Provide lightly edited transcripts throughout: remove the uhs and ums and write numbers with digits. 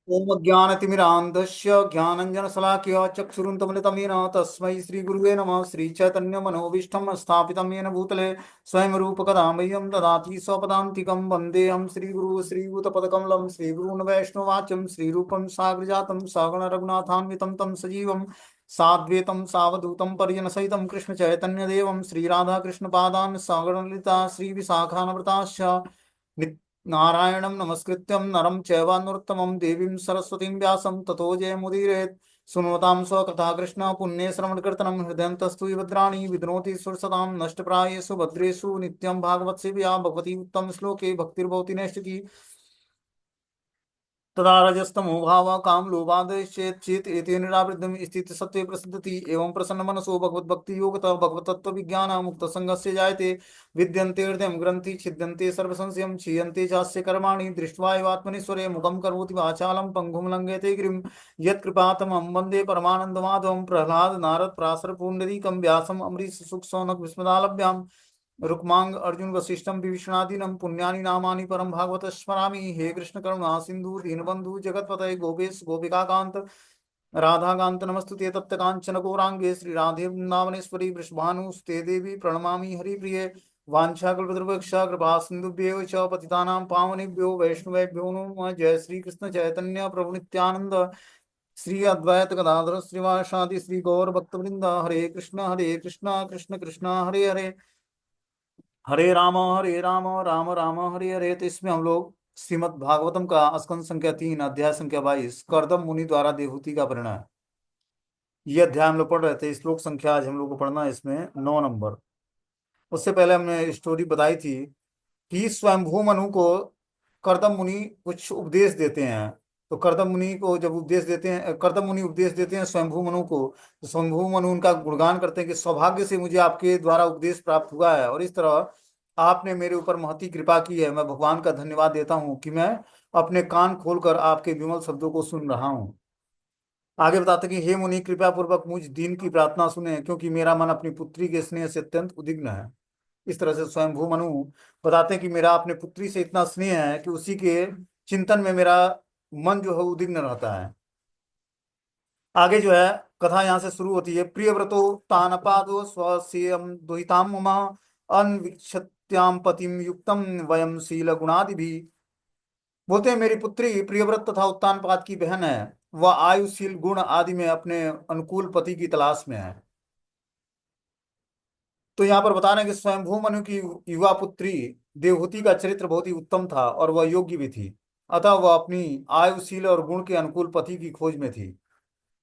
ओम ज्ञानतिमिरान्धस्य ज्ञानञ्जनशलाकया चक्षुरुन्मिलितं येन तस्मै श्रीगुरुवे नमः। श्रीचैतन्यमनोभीष्टं स्थापितं येन भूतले स्वयं रूपकदा मह्यं ददाति स्वपदान्तिकं। वन्देऽहं श्रीगुरुः श्रीयुतपदकमलं श्रीगुरून् वैष्णवाच्यं श्रीरूपं साग्रजातं सगुणरघुनाथान्वितं तं सजीवं साद्वैतं सावधूतं परिजनसहितं कृष्णचैतन्यदेवं श्रीराधाकृष्णपादान् सगणललिता श्रीविशाखान्विताश्च नारायणं नमस्कृत्यं नरं चैव नरोत्तमं देवीं सरस्वतीं व्यासं ततो जयमुदीरयेत्। सुनोतां स्वकथा कृष्ण पुण्ये श्रवणकीर्तनं हृदयन्तस्तु भद्राणि विद्नोति सुरसतां नष्टप्रायेषु भद्रेषु नित्यं भागवत सेव्या भगवती उत्तम श्लोके भक्तिर्भवति नैष्टिकी तदा रजस्तमो भाव काम लोभादेश्चेत एतेन निरावृद्धम स्थित सत्वे प्रसिद्धति। एवं प्रसन्न मनसो भगवद्भक्ति योगतः भगवतत्व विज्ञान मुक्त संगस्य जायते। विद्यन्ते हृदयं ग्रंथि छिद्यन्ते सर्व संशयं क्षीयन्ते चास्य कर्माणि दृष्ट्वा एवात्मनीश्वरे मुखं करोति वाचालं पंगुं लंघयते गिरिं। यत्कृपातमं वन्दे परमानन्दमाधवं प्रह्लाद नारद प्रासर पुण्डरीकं व्यासम् अम्बरीश सुख सौनक विस्मदालभ्याम् रुक्मांग अर्जुन वशिष्ठम विभीषणादीनम पुण्यानि नामानि परम भागवत स्मरामि। हे कृष्ण करुणा सिंधु दीनबंधु जगतपतये गोपेश गोपिका कांत राधा कांत नमस्तुते तप्त कांचन गौरांगे श्री राधे वृंदावनेश्वरी वृषभानुस्ते देवी प्रणमामि हरिप्रिये। वाञ्छाकल्पतरुभ्यश्च कृपा सिन्धुभ्येव च पतितानां पावनेभ्यो वैष्णवेभ्यो नमः। जय श्री कृष्ण चैतन्य प्रभु नित्यानंद श्री अद्वैत गदाधर श्रीवासादि श्री गौर भक्तवृंद। हरे कृष्ण कृष्ण कृष्ण हरे हरे हरे राम राम राम हरे हरे। तो इसमें हम लोग श्रीमद् भागवतम का स्कंद संख्या 3 अध्याय संख्या 22 कर्दम मुनि द्वारा देवहूति का परिणय, ये अध्याय हम लोग पढ़ रहे थे। श्लोक संख्या आज हम लोग को पढ़ना है इसमें 9 नंबर। उससे पहले हमने स्टोरी बताई थी कि स्वयंभू मनु को कर्दम मुनि कुछ उपदेश देते हैं। तो कर्दम मुनि को जब उपदेश देते हैं, कर्दम मुनि उपदेश देते हैं स्वयंभू मनु को, तो स्वयंभू मनु उनका गुणगान करते हैं कि सौभाग्य से मुझे आपके द्वारा उपदेश प्राप्त हुआ है और इस तरह आपने मेरे ऊपर महती कृपा की है। मैं भगवान का धन्यवाद देता हूँ कि मैं अपने कान खोलकर आपके विमल शब्दों को सुन रहा हूँ। आगे बताते कि हे मुनि कृपया पूर्वक मुझ दीन की प्रार्थना सुने, क्योंकि मेरा मन अपनी पुत्री के स्नेह से अत्यंत उद्विग्न है। इस तरह से स्वयंभू मनु बताते हैं कि मेरा अपने पुत्री से इतना स्नेह है कि उसी के चिंतन में मेरा मन जो है उद्विग्न रहता है। आगे जो है कथा यहाँ से शुरू होती है। प्रियव्रतो तानपादो स्वसीयम दुहिताम मम अन्वीक्षत्याम पतिम युक्तम वयम शील गुणादि। बोलते हैं मेरी पुत्री प्रियव्रत तथा उत्तानपाद की बहन है। वह आयुशील गुण आदि में अपने अनुकूल पति की तलाश में है। तो यहाँ पर बता रहे हैं कि स्वयंभू मनु की युवा पुत्री देवहूति का चरित्र बहुत ही उत्तम था और वह योग्य भी थी। अतः वह अपनी आयुशील और गुण के अनुकूल पति की खोज में थी।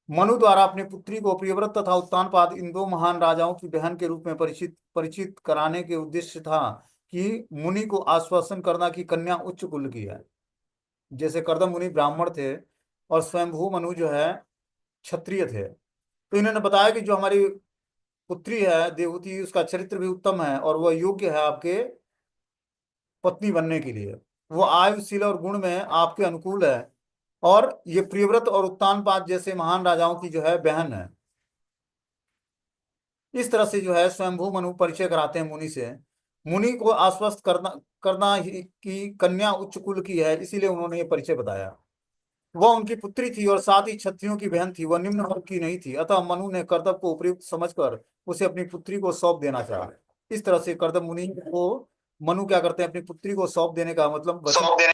मनु द्वारा अपनी पुत्री को प्रियव्रत तथा उत्तानपाद इन दो महान राजाओं की बहन के रूप में परिचित परिचित कराने के उद्देश्य था कि मुनि को आश्वासन करना कि कन्या उच्च कुल की है। जैसे कर्दम मुनि ब्राह्मण थे और स्वयंभू मनु जो है क्षत्रिय थे। तो इन्होंने बताया कि जो हमारी पुत्री है देवहूति, उसका चरित्र भी उत्तम है और वह योग्य है आपके पत्नी बनने के लिए। वो आयुशील और गुण में आपके अनुकूल है और ये प्रियव्रत और उत्तानपाद जैसे महान राजाओं की जो है बहन है। इस तरह से जो है स्वयंभू मनु परिचय कराते हैं मुनि से। मुनि को आश्वस्त करना कि कन्या उच्च कुल की है, इसीलिए उन्होंने ये परिचय बताया। वह उनकी पुत्री थी और साथ ही क्षत्रियों की बहन थी, वह निम्न वर्ग की नहीं थी। अतः मनु ने कर्दम को उपयुक्त समझकर उसे अपनी पुत्री को सौंप देना चाहा। इस तरह से कर्दम मुनि को मनु क्या करते हैं, अपनी पुत्री को सौंप देने का मतलब वचन।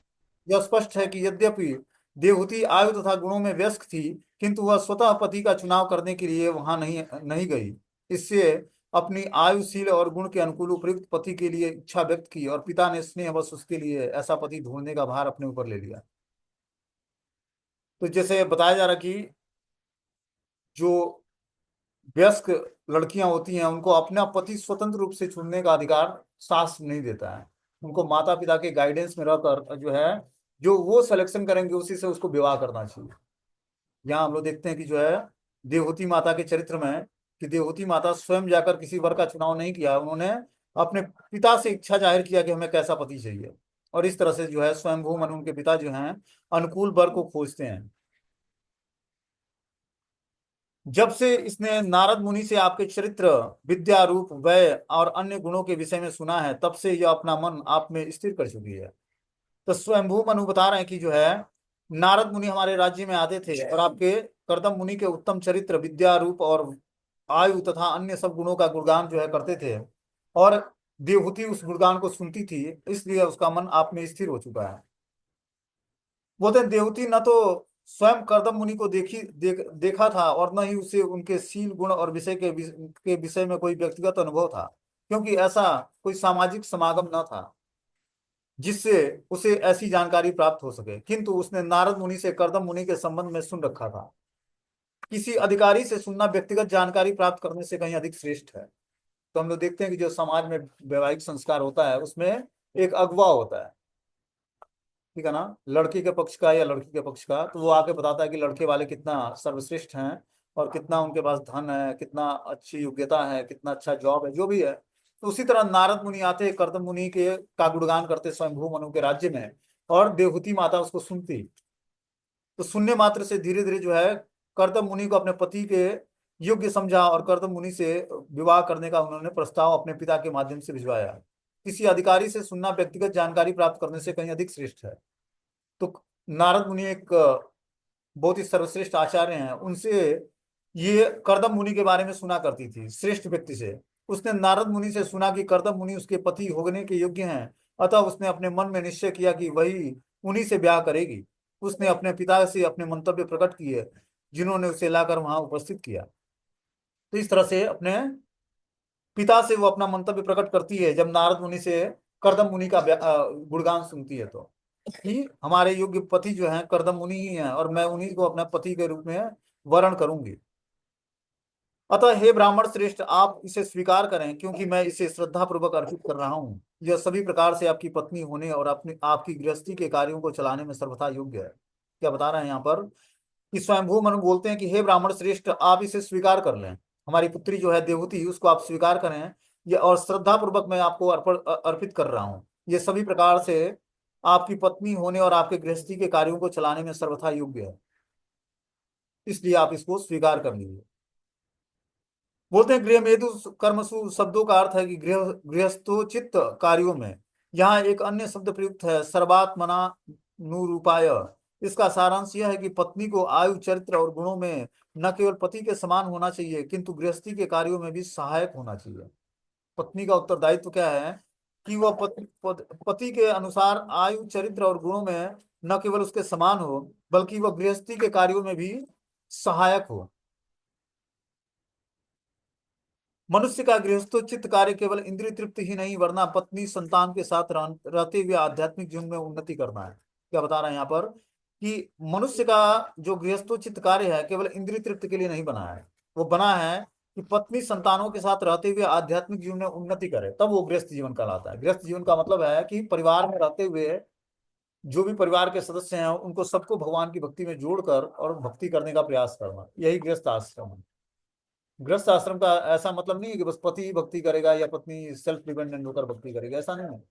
यह स्पष्ट है कि यद्यपि देवहूति आयु तथा गुणों में व्यस्क थी, किंतु वह स्वतः पति का चुनाव करने के लिए वहां नहीं नहीं गई। इससे अपनी आयुशील और गुण के अनुकूल उपयुक्त पति के लिए इच्छा व्यक्त की और पिता ने स्नेहवश उसके लिए ऐसा पति ढूंढने का भार अपने ऊपर ले लिया। तो जैसे बताया जा रहा कि जो वयस्क लड़कियां होती हैं उनको अपना पति स्वतंत्र रूप से चुनने का अधिकार शास्त्र नहीं देता है। उनको माता पिता के गाइडेंस में रहकर जो है जो वो सिलेक्शन करेंगे उसी से उसको विवाह करना चाहिए। यहाँ हम लोग देखते हैं कि जो है देवहूति माता के चरित्र में कि देवहूति माता स्वयं जाकर किसी वर का चुनाव नहीं किया, उन्होंने अपने पिता से इच्छा जाहिर किया कि हमें कैसा पति चाहिए। और इस तरह से जो है स्वयंभू मनु उनके पिता जो हैं अनुकूल वर को खोजते हैं। जब से इसने नारद मुनि से आपके चरित्र विद्या रूप व्यय और अन्य गुणों के विषय में सुना है, तब से यह अपना मन आप में स्थिर कर चुकी है। तो स्वयंभू मनु बता रहे हैं कि जो है नारद मुनि हमारे राज्य में आते थे और आपके कर्दम मुनि के उत्तम चरित्र, विद्या, रूप और आयु तथा अन्य सब गुणों का गुणगान जो है करते थे। और देवहूति उस गुणगान को सुनती थी, इसलिए उसका मन आप में स्थिर हो चुका है। बोलते हैं देवहूति न तो स्वयं कर्दम मुनि को देखा था और न ही उसे उनके शील, गुण और के विषय में कोई व्यक्तिगत अनुभव था, क्योंकि ऐसा कोई सामाजिक समागम न था जिससे उसे ऐसी जानकारी प्राप्त हो सके। किंतु उसने नारद मुनि से कर्दम मुनि के संबंध में सुन रखा था। किसी अधिकारी से सुनना व्यक्तिगत जानकारी प्राप्त करने से कहीं अधिक श्रेष्ठ है। तो हम लोग देखते हैं कि जो समाज में वैवाहिक संस्कार होता है उसमें एक अगुवा होता है, ठीक है ना, लड़की के पक्ष का या लड़की के पक्ष का, तो वो आके बताता है कि लड़के वाले कितना सर्वश्रेष्ठ हैं और कितना उनके पास धन है, कितना अच्छी योग्यता है, कितना अच्छा जॉब है, जो भी है। तो उसी तरह नारद मुनि आते, कर्दम मुनि के का गुणगान करते स्वयंभू मनु के राज्य में, और देवहूति माता उसको सुनती। तो सुनने मात्र से धीरे धीरे जो है कर्दम मुनि को अपने पति के योग्य समझा और कर्दम मुनि से विवाह करने का उन्होंने प्रस्ताव अपने पिता के माध्यम से भिजवाया। किसी अधिकारी से सुनना व्यक्तिगत जानकारी प्राप्त करने से कहीं अधिक श्रेष्ठ है। तो नारद मुनि एक बहुत ही सर्वश्रेष्ठ आचार्य हैं, उनसे ये करदम मुनि के बारे में सुना करती थी, श्रेष्ठ व्यक्ति से। उसने नारद मुनि से सुना कि करदम मुनि उसके पति होने के योग्य हैं, अतः उसने अपने मन में निश्चय किया कि वही उन्हीं से ब्याह करेगी। उसने अपने पिता से अपने मंतव्य प्रकट किए, जिन्होंने उसे लाकर वहां उपस्थित किया। तो इस तरह से अपने पिता से वो अपना मंतव्य प्रकट करती है जब नारद मुनि से करदम मुनि का गुणगान सुनती है, तो कि हमारे योग्य पति जो हैं करदम मुनि ही हैं और मैं उन्हीं को अपना पति के रूप में वर्ण करूंगी। अतः हे ब्राह्मण श्रेष्ठ, आप इसे स्वीकार करें, क्योंकि मैं इसे श्रद्धा पूर्वक अर्पित कर रहा हूँ। यह सभी प्रकार से आपकी पत्नी होने और अपनी आपकी गृहस्थी के कार्यों को चलाने में सर्वथा योग्य है। क्या बता रहे हैं यहाँ पर कि स्वयंभू मनु बोलते हैं कि हे ब्राह्मण श्रेष्ठ, आप इसे स्वीकार कर लें, हमारी पुत्री जो है देवहूति उसको आप स्वीकार करें, ये और श्रद्धा पूर्वक मैं आपको अर्पित कर रहा हूँ। ये सभी प्रकार से आपकी पत्नी होने और आपके गृहस्थी के कार्यों को चलाने में सर्वथा योग्य है, इसलिए आप इसको स्वीकार कर लीजिए। बोलते हैं गृहमेधु कर्मसु शब्दों का अर्थ है कि गृहस्थोचित कार्यों में। यहाँ एक अन्य शब्द प्रयुक्त है, सर्वात्मना नुरूपाय। इसका सारांश यह है कि पत्नी को आयु, चरित्र और गुणों में न केवल पति के समान होना चाहिए, किंतु गृहस्थी के कार्यों में भी सहायक होना चाहिए। पत्नी का उत्तरदायित्व क्या है कि वह पति के अनुसार आयु, चरित्र और गुणों में न केवल उसके समान हो, बल्कि वह गृहस्थी के कार्यों में भी सहायक हो। मनुष्य का गृहस्थोचित कार्य केवल इंद्रिय तृप्ति ही नहीं, वरना पत्नी संतान के साथ रहते हुए आध्यात्मिक जीवन में उन्नति करना है। क्या बता रहे हैं यहाँ पर कि मनुष्य का जो गृहस्थोचित कार्य है केवल इंद्रिय तृप्ति के लिए नहीं बना है, वो बना है कि पत्नी संतानों के साथ रहते हुए आध्यात्मिक जीवन में उन्नति करे, तब वो गृहस्थ जीवन कहलाता है। गृहस्थ जीवन का मतलब है कि परिवार में रहते हुए जो भी परिवार के सदस्य हैं उनको सबको भगवान की भक्ति में जोड़कर और भक्ति करने का प्रयास करना, यही गृहस्थ आश्रम है। गृहस्थ आश्रम का ऐसा मतलब नहीं है कि बस पति ही भक्ति करेगा या पत्नी सेल्फ डिपेंडेंट होकर भक्ति करेगी, ऐसा नहीं है।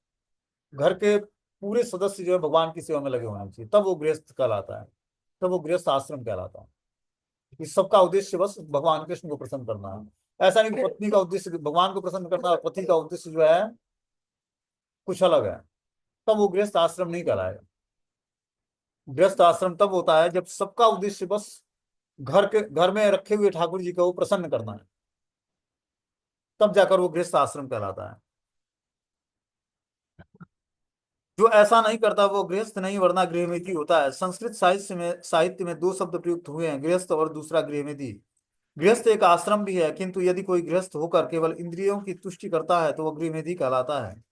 घर के पूरे सदस्य जो है भगवान की सेवा में लगे होने चाहिए, तब वो गृहस्थ कहलाता है, तब वो गृहस्थ आश्रम कहलाता है। इस सबका उद्देश्य बस भगवान कृष्ण को प्रसन्न करना है। ऐसा नहीं कि पत्नी का उद्देश्य भगवान को प्रसन्न करना और पति का उद्देश्य जो है कुछ अलग है, तब वो गृहस्थ आश्रम नहीं कहलाएगा। गृहस्थ आश्रम तब होता है जब सबका उद्देश्य बस घर में रखे हुए ठाकुर जी को प्रसन्न करना है, तब जाकर वो गृहस्थ आश्रम कहलाता है। जो ऐसा नहीं करता वो गृहस्थ नहीं, वरना गृहमेधी होता है। संस्कृत साहित्य में दो शब्द प्रयुक्त हुए हैं, गृहस्थ और दूसरा गृहमेधी। गृहस्थ एक आश्रम भी है, किंतु यदि कोई गृहस्थ होकर केवल इंद्रियों की तुष्टि करता है तो वह गृहमेधी कहलाता है।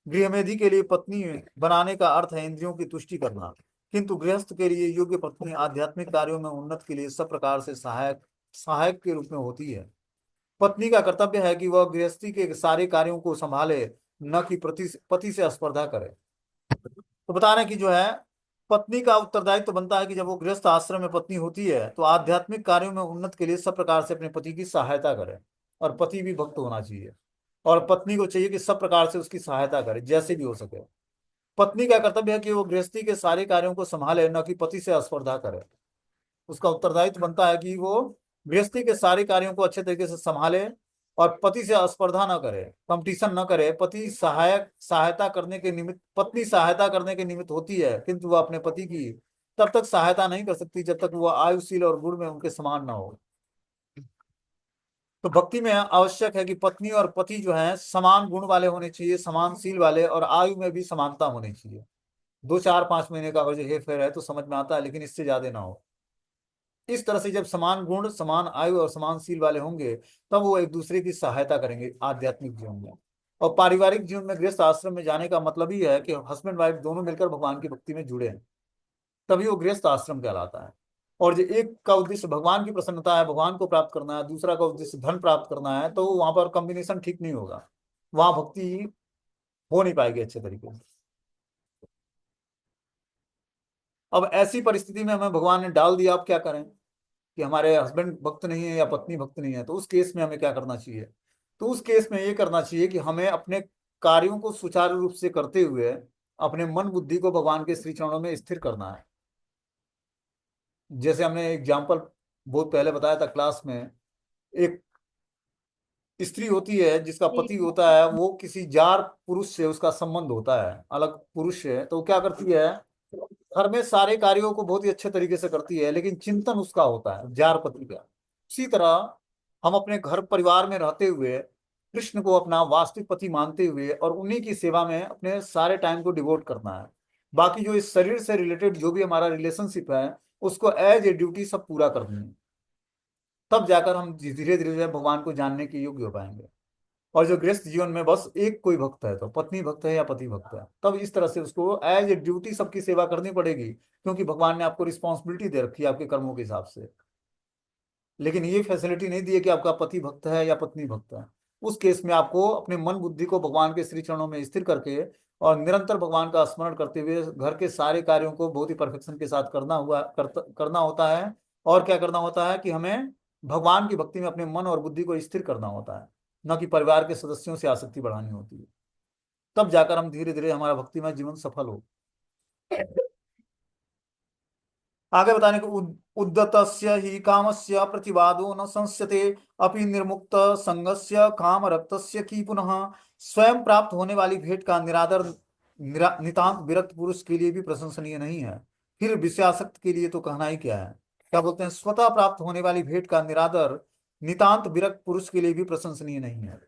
गृहमेधी के लिए पत्नी बनाने का अर्थ है इंद्रियों की तुष्टि करना, किंतु गृहस्थ के लिए योग्य पत्नी आध्यात्मिक कार्यों में उन्नति के लिए सब प्रकार से सहायक सहायक के रूप में होती है। पत्नी का कर्तव्य है कि वह गृहस्थी के सारे कार्यों को संभाले, न कि पति से स्पर्धा करे। तो बता रहे हैं कि जो है पत्नी का उत्तरदायित्व तो बनता है कि जब वो गृहस्थ आश्रम में पत्नी होती है तो आध्यात्मिक कार्यों में उन्नति के लिए सब प्रकार से अपने पति की सहायता करे, और पति भी भक्त होना चाहिए, और पत्नी को चाहिए कि सब प्रकार से उसकी सहायता करे जैसे भी हो सके। पत्नी का कर्तव्य है कि वो गृहस्थी के सारे कार्यों को संभाले, न कि पति से स्पर्धा करे। उसका उत्तरदायित्व बनता है कि वो गृहस्थी के सारे कार्यों को अच्छे तरीके से संभाले और पति से स्पर्धा न करे, कंपटीशन न करे। पत्नी सहायता करने के निमित्त होती है, किंतु वह अपने पति की तब तक सहायता नहीं कर सकती जब तक वो आयुशील और गुण में उनके समान ना हो। तो भक्ति में आवश्यक है कि पत्नी और पति जो है समान गुण वाले होने चाहिए, समान शील वाले, और आयु में भी समानता होनी चाहिए। 2 4 5 महीने का अगर जो हेर फेर है तो समझ में आता है, लेकिन इससे ज्यादा ना हो। इस तरह से जब समान गुण, समान आयु और समान शील वाले होंगे, तब वो एक दूसरे की सहायता करेंगे आध्यात्मिक जीवन में। और पारिवारिक जीवन में गृहस्थ आश्रम में जाने का मतलब ही है कि हस्बैंड वाइफ दोनों मिलकर भगवान की भक्ति में जुड़े हैं, तभी वो गृहस्थ आश्रम कहलाता है। और जो एक का उद्देश्य भगवान की प्रसन्नता है, भगवान को प्राप्त करना है, दूसरा का उद्देश्य धन प्राप्त करना है, तो वहां पर कॉम्बिनेशन ठीक नहीं होगा, वहां भक्ति हो नहीं पाएगी अच्छे तरीके से। अब ऐसी परिस्थिति में हमें भगवान ने डाल दिया, अब क्या करें कि हमारे हस्बैंड भक्त नहीं है या पत्नी भक्त नहीं है, तो उस केस में हमें क्या करना चाहिए? तो उस केस में ये करना चाहिए कि हमें अपने कार्यों को सुचारू रूप से करते हुए अपने मन बुद्धि को भगवान के श्री चरणों में स्थिर करना है। जैसे हमने एग्जाम्पल बहुत पहले बताया था क्लास में, एक स्त्री होती है जिसका पति होता है, वो किसी जार पुरुष से उसका संबंध होता है, अलग पुरुष से, तो वो क्या करती है, घर में सारे कार्यों को बहुत ही अच्छे तरीके से करती है, लेकिन चिंतन उसका होता है जार पति का। उसी तरह हम अपने घर परिवार में रहते हुए कृष्ण को अपना वास्तविक पति मानते हुए और उन्हीं की सेवा में अपने सारे टाइम को डिवोट करना है। बाकी जो इस शरीर से रिलेटेड जो भी हमारा रिलेशनशिप है, उसको एज ए ड्यूटी सब पूरा करनी है। तब जाकर हम धीरे धीरे भगवान को जानने के योग्य हो पाएंगे। और जो गृहस्थ जीवन में बस एक कोई भक्त है, तो पत्नी भक्त है या पति भक्त है, तब इस तरह से उसको एज ए ड्यूटी सबकी सेवा करनी पड़ेगी, क्योंकि भगवान ने आपको रिस्पॉन्सिबिलिटी दे रखी है आपके कर्मों के हिसाब से। लेकिन ये फैसिलिटी नहीं दी है कि आपका पति भक्त है या पत्नी भक्त है। उस केस में आपको अपने मन बुद्धि को भगवान के श्री चरणों में स्थिर करके और निरंतर भगवान का स्मरण करते हुए घर के सारे कार्यों को बहुत ही परफेक्शन के साथ करना होता है। और क्या करना होता है कि हमें भगवान की भक्ति में अपने मन और बुद्धि को स्थिर करना होता है, न कि परिवार के सदस्यों से आसक्ति बढ़ानी होती है। तब जाकर हम धीरे धीरे हमारा भक्तिमय जीवन सफल हो। आगे बताने को उद्दतस्य ही कामस्य प्रतिवादो न संस्यते, अपि निर्मुक्त संगस्य काम रक्तस्य की पुनः। स्वयं प्राप्त होने वाली भेंट का निरादर नितांत विरक्त पुरुष के लिए भी प्रशंसनीय नहीं है, फिर विषयासक्त के लिए तो कहना ही क्या है। क्या बोलते हैं, स्वतः प्राप्त होने वाली भेंट का निरादर नितांत विरक्त पुरुष के लिए भी प्रशंसनीय नहीं है।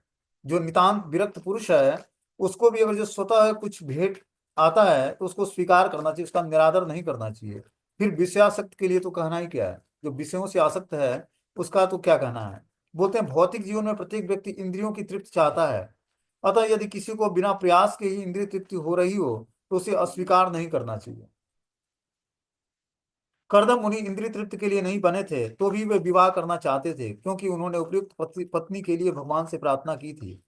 जो नितांत विरक्त पुरुष है, उसको भी अगर जो स्वतः कुछ भेंट आता है तो उसको स्वीकार करना चाहिए, उसका निरादर नहीं करना चाहिए। फिर विषयासक्त के लिए तो कहना ही क्या है, जो विषयों से आसक्त है उसका तो क्या कहना है। बोलते हैं भौतिक जीवन में प्रत्येक व्यक्ति इंद्रियों की तृप्ति चाहता है, अतः यदि किसी को बिना प्रयास के ही इंद्रिय तृप्ति हो रही हो तो उसे अस्वीकार नहीं करना चाहिए। करदम मुनि इंद्रिय तृप्ति के लिए नहीं बने थे तो भी वे विवाह करना चाहते थे, क्योंकि उन्होंने उपयुक्त पत्नी के लिए भगवान से प्रार्थना की थी।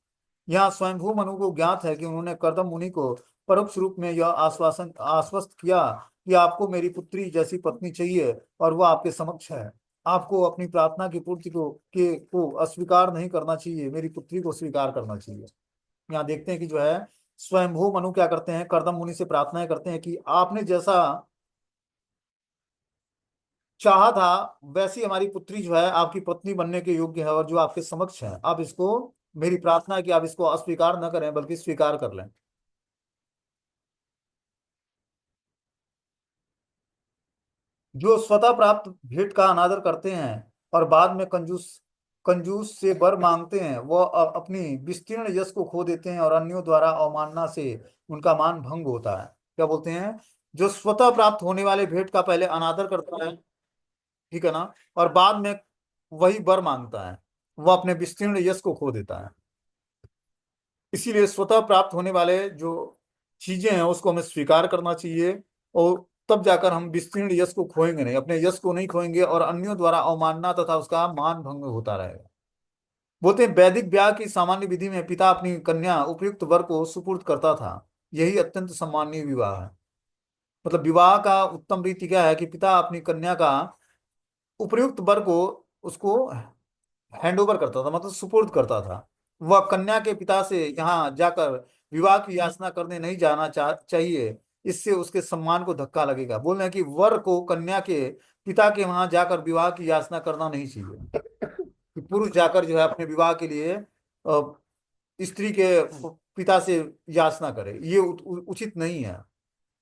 यहाँ स्वयंभू मनु को ज्ञात है कि उन्होंने कर्दम मुनि को परोक्ष रूप में यह आश्वस्त किया कि आपको मेरी पुत्री जैसी पत्नी चाहिए और वह आपके समक्ष है। आपको अपनी प्रार्थना की पूर्ति को अस्वीकार नहीं करना चाहिए, मेरी पुत्री को स्वीकार करना चाहिए। यहाँ देखते हैं कि जो है स्वयंभू मनु क्या करते हैं, कर्दम मुनि से प्रार्थनाएं करते हैं कि आपने जैसा चाहा था वैसी हमारी पुत्री जो है आपकी पत्नी बनने के योग्य है और जो आपके समक्ष है। आप इसको, मेरी प्रार्थना है कि आप इसको अस्वीकार न करें बल्कि स्वीकार कर लें। जो स्वतः प्राप्त भेंट का अनादर करते हैं और बाद में कंजूस कंजूस से वर मांगते हैं, वह अपनी विस्तीर्ण यश को खो देते हैं और अन्यों द्वारा अवमानना से उनका मान भंग होता है। क्या बोलते हैं, जो स्वतः प्राप्त होने वाले भेंट का पहले अनादर करता है, ठीक है ना, और बाद में वही वर मांगता है, वह अपने विस्तीर्ण यश को खो देता है। इसीलिए स्वतः प्राप्त होने वाले जो चीजें हैं उसको हमें स्वीकार करना चाहिए, और तब जाकर हम विस्तीर्ण यश को खोएंगे नहीं, अपने यश को नहीं खोएंगे और अन्यों द्वारा अवमानना तथा उसका मान भंग होता रहेगा। बोलते हैं वैदिक ब्याह की सामान्य विधि में पिता अपनी कन्या उपयुक्त वर को सुपुर्द करता था, यही अत्यंत सम्माननीय विवाह है। मतलब विवाह का उत्तम रीति क्या है कि पिता अपनी कन्या का उपयुक्त वर को उसको हैंड ओवर करता था, मतलब सुपुर्द करता था। वह कन्या के पिता से यहाँ जाकर विवाह की याचना करने नहीं जाना चाहिए, इससे उसके सम्मान को धक्का लगेगा। बोल रहे हैं कि वर को कन्या के पिता के वहां जाकर विवाह की याचना करना नहीं चाहिए, कि पुरुष जाकर जो है अपने विवाह के लिए स्त्री के पिता से याचना करे, ये उचित नहीं है।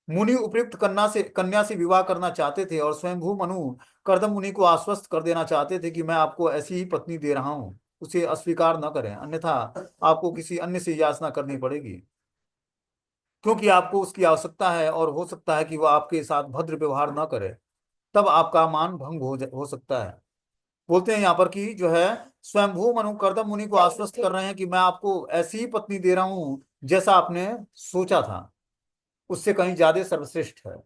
मुनि उपयुक्त कन्या से विवाह करना चाहते थे और स्वयंभू मनु कर्दम मुनि को आश्वस्त कर देना चाहते थे कि मैं आपको ऐसी ही पत्नी दे रहा हूँ, उसे अस्वीकार न करें, अन्यथा आपको किसी अन्य से याचना करनी पड़ेगी, क्योंकि आपको उसकी आवश्यकता है और हो सकता है कि वह आपके साथ भद्र व्यवहार न करे, तब आपका मान भंग हो सकता है। बोलते हैं यहाँ पर कि जो है स्वयंभू मनु कर्दम मुनि को आश्वस्त कर रहे हैं कि मैं आपको ऐसी ही पत्नी दे रहा हूँ जैसा आपने सोचा था, उससे कहीं ज्यादा सर्वश्रेष्ठ है।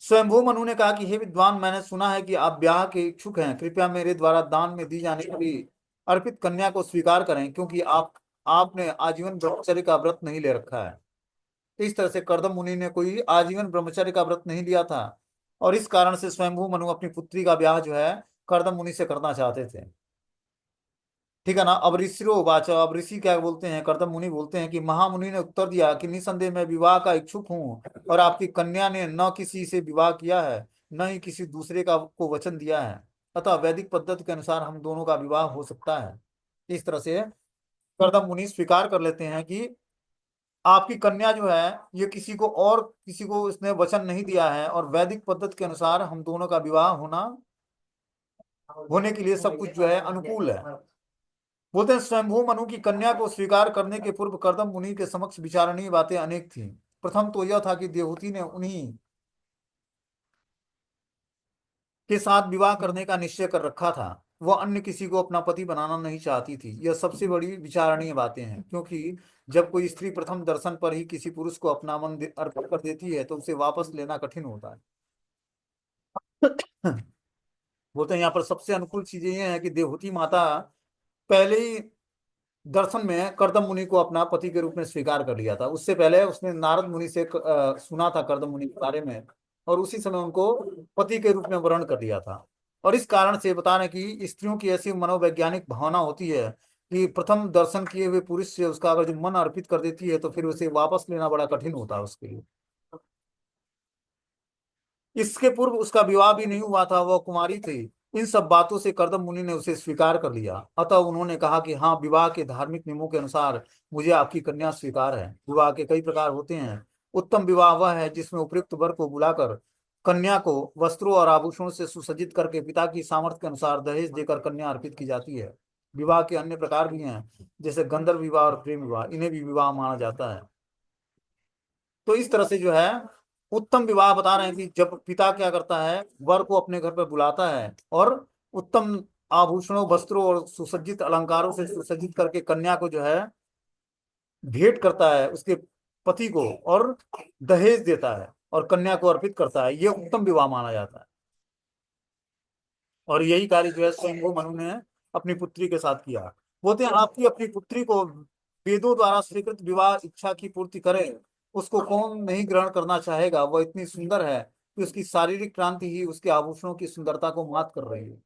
स्वयंभू मनु ने कहा कि हे विद्वान, मैंने सुना है कि आप ब्याह के इच्छुक हैं, कृपया मेरे द्वारा दान में दी जाने वाली अर्पित कन्या को स्वीकार करें, क्योंकि आपने आजीवन ब्रह्मचर्य का व्रत नहीं ले रखा है। इस तरह से कर्दम मुनि ने कोई आजीवन ब्रह्मचर्य का व्रत नहीं लिया था, और इस कारण से स्वयंभू मनु अपनी पुत्री का ब्याह जो है कर्दम मुनि से करना चाहते थे। ठीक है ना। अब ऋषिरो वाच, अब ऋषि क्या बोलते हैं, कर्दम मुनि बोलते हैं कि महामुनि ने उत्तर दिया कि निसंदेह मैं विवाह का इच्छुक हूँ, और आपकी कन्या ने न किसी से विवाह किया है, न ही किसी दूसरे का को वचन दिया है, अतः वैदिक पद्धति के अनुसार हम दोनों का विवाह हो सकता है। इस तरह से कर्दम मुनि स्वीकार कर लेते हैं कि आपकी कन्या जो है ये किसी को इसने वचन नहीं दिया है, और वैदिक पद्धति के अनुसार हम दोनों का विवाह होने के लिए सब कुछ जो है अनुकूल है। बोलते हैं स्वयंभू मनु की कन्या को स्वीकार करने के पूर्व कर्दम मुनि के समक्ष विचारणीय बातें अनेक थीं। प्रथम तो यह था कि देवहूति ने उन्हीं के साथ विवाह करने का निश्चय कर रखा था, वह अन्य किसी को अपना पति बनाना नहीं चाहती थी। यह सबसे बड़ी विचारणीय बातें हैं, क्योंकि जब कोई स्त्री प्रथम दर्शन पर ही किसी पुरुष को अपना अर्पित कर देती है तो उसे वापस लेना कठिन होता है। बोलते हैं यहाँ पर सबसे अनुकूल चीजें ये है कि देवहूति माता पहले ही दर्शन में कर्दम मुनि को अपना पति के रूप में स्वीकार कर लिया था। उससे पहले उसने नारद मुनि से सुना था कर्दम मुनि के बारे में, और उसी समय उनको पति के रूप में वर्ण कर दिया था। और इस कारण से बता रहे हैं कि स्त्रियों की ऐसी मनोवैज्ञानिक भावना होती है कि प्रथम दर्शन किए हुए पुरुष से उसका अगर जो मन अर्पित कर देती है तो फिर उसे वापस लेना बड़ा कठिन होता है उसके लिए। इसके पूर्व उसका विवाह भी नहीं हुआ था, वह कुमारी थी। इन सब बातों से कर्दम मुनि ने उसे स्वीकार कर लिया, अतः उन्होंने कहा कि हाँ, विवाह के धार्मिक नियमों के अनुसार मुझे आपकी कन्या स्वीकार है। विवाह के कई प्रकार होते हैं। उत्तम विवाह वह है जिसमें उपयुक्त वर को बुलाकर कन्या को वस्त्रों और आभूषणों से सुसज्जित करके पिता की सामर्थ्य के अनुसार दहेज देकर कन्या अर्पित की जाती है। विवाह के अन्य प्रकार भी हैं, जैसे गंधर्व विवाह और प्रेम विवाह, इन्हें भी विवाह माना जाता है। तो इस तरह से जो है उत्तम विवाह बता रहे हैं कि जब पिता क्या करता है, वर को अपने घर पर बुलाता है और उत्तम आभूषणों, वस्त्रों और सुसज्जित अलंकारों से सुसज्जित करके कन्या को जो है भेंट करता है उसके पति को, और दहेज देता है और कन्या को अर्पित करता है। ये उत्तम विवाह माना जाता है। और यही कार्य जो है स्वयं मनु ने अपनी पुत्री के साथ किया। बोलते हैं आपकी अपनी पुत्री को वेदों द्वारा स्वीकृत विवाह इच्छा की पूर्ति करे, उसको कौन नहीं ग्रहण करना चाहेगा। वह इतनी सुंदर है कि उसकी शारीरिक क्रांति ही उसके आभूषणों की सुंदरता को मात कर रही है।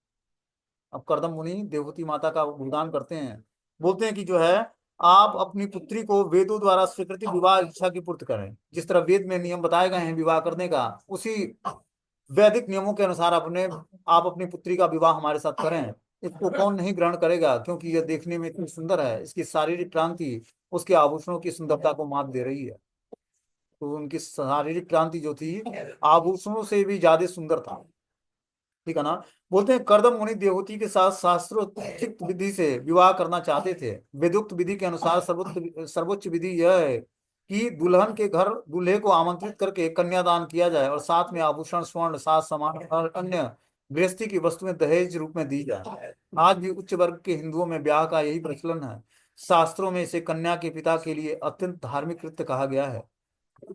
अब कर्दम मुनि देवहूति माता का गुणगान करते हैं। बोलते हैं कि जो है आप अपनी पुत्री को वेदों द्वारा स्वीकृत विवाह इच्छा की पूर्ति करें। जिस तरह वेद में नियम बताए गए हैं विवाह करने का, उसी वैदिक नियमों के अनुसार आप अपनी पुत्री का विवाह हमारे साथ करें। इसको कौन नहीं ग्रहण करेगा, क्योंकि यह देखने में इतनी सुंदर है, इसकी शारीरिक क्रांति उसके आभूषणों की सुंदरता को मात दे रही है। तो उनकी शारीरिक क्रांति जो थी आभूषणों से भी ज्यादा सुंदर था। ठीक है ना। बोलते हैं कर्दम मुनि देवहूति के साथ शास्त्रोक्त विधि से विवाह करना चाहते थे। वेदोक्त विधि के अनुसार सर्वोच्च सर्वोच्च विधि यह है कि दुल्हन के घर दूल्हे को आमंत्रित करके कन्यादान किया जाए, और साथ में आभूषण, स्वर्ण, साज सामान और अन्य गृहस्थी की वस्तुएं दहेज रूप में दी जाए। आज भी उच्च वर्ग के हिंदुओं में ब्याह का यही प्रचलन है। शास्त्रों में इसे कन्या के पिता के लिए अत्यंत धार्मिक कृत्य कहा गया है।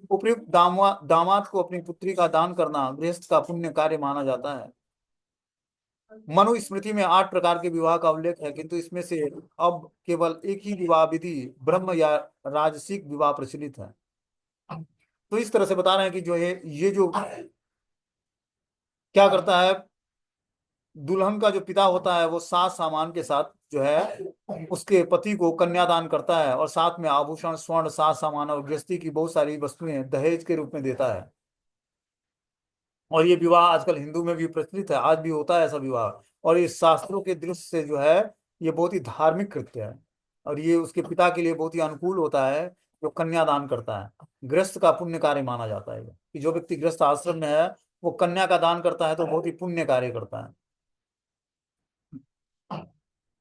उपयुक्त दामाद को अपनी पुत्री का दान करना गृहस्थ का पुण्य कार्य माना जाता है। मनुस्मृति में 8 प्रकार के विवाह का उल्लेख है, किंतु इसमें से अब केवल एक ही विवाह विधि ब्रह्म या राजसिक विवाह प्रचलित है। तो इस तरह से बता रहे हैं कि जो है ये जो क्या करता है, दुल्हन का जो पिता होता है वो साज सामान के साथ जो है उसके पति को कन्यादान करता है, और साथ में आभूषण, स्वर्ण, साज सामान और गृहस्थी की बहुत सारी वस्तुएं दहेज के रूप में देता है। और ये विवाह आजकल हिंदू में भी प्रचलित है, आज भी होता है ऐसा विवाह। और इस शास्त्रों के दृष्टि से जो है ये बहुत ही धार्मिक कृत्य है, और ये उसके पिता के लिए बहुत ही अनुकूल होता है जो कन्यादान करता है, गृहस्थ का पुण्य कार्य माना जाता है कि जो व्यक्ति गृहस्थ आश्रम में है वो कन्या का दान करता है तो बहुत ही पुण्य कार्य करता है।